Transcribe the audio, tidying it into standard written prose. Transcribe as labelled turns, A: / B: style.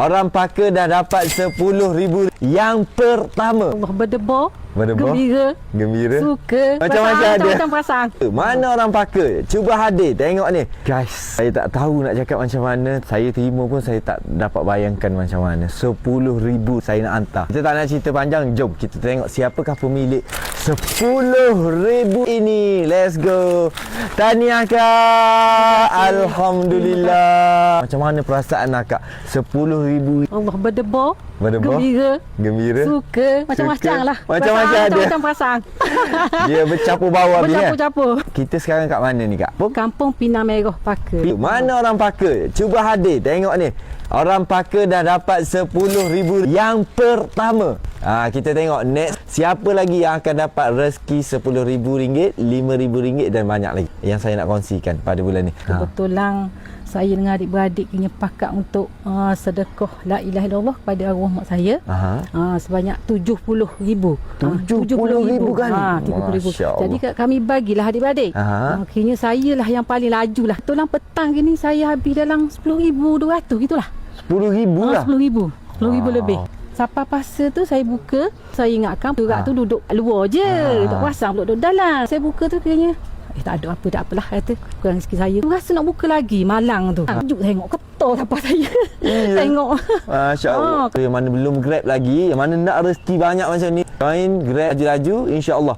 A: Orang Paka dah dapat 10,000 yang pertama.
B: Allah berdebar,
A: Berdebar, gembira,
B: suka,
A: macam-macam ada.
B: Macam perasaan.
A: Mana orang Paka? Cuba hadir, tengok ni. Guys, saya tak tahu nak cakap macam mana. Saya terima pun saya tak dapat bayangkan macam mana. 10,000 saya nak hantar. Kita tak nak cerita panjang, jom kita tengok siapakah pemilik 10,000 ini. Let's go. Tahniah Kak. Alhamdulillah. Macam mana perasaan Kak? 10,000.
B: Allah berdebar,
A: gembira,
B: suka, macam-macam lah.
A: Macam-macam ada.
B: Macam perasaan.
A: Dia bercampur bawa habis kan?
B: Bercampur-campur.
A: Kita sekarang kat mana ni Kak?
B: Kampung Pinang Merah, Paka.
A: Mana orang Paka? Cuba hadir, tengok ni. Orang Paka dah dapat 10,000 yang pertama. Kita tengok next. Siapa lagi yang akan dapat rezeki RM10,000, RM5,000 dan banyak lagi yang saya nak kongsikan pada bulan ni.
B: Kebetulan saya dengan adik-beradik punya pakat untuk sedekah la ilaha illallah kepada arwah mak saya. Sebanyak RM70,000.
A: RM70,000 kan?
B: RM70,000. Jadi kami bagilah adik-beradik. Akhirnya saya lah yang paling laju lah. Kebetulan petang gini saya habis dalam RM10,200 gitulah.
A: RM10,000 lah?
B: RM10,000 lebih. Sampai pasal tu saya buka, saya ingatkan surat tu duduk luar je, tak pasang duduk dalam. Saya buka tu kayaknya tak ada apa, tak apalah kata. Kurang sikit saya rasa nak buka lagi malang tu. Tajuk tengok ketor siapa saya. Tengok.
A: Masya-Allah. Yang mana belum grab lagi, yang mana nak rezeki banyak macam ni, join grab laju-laju insya-Allah.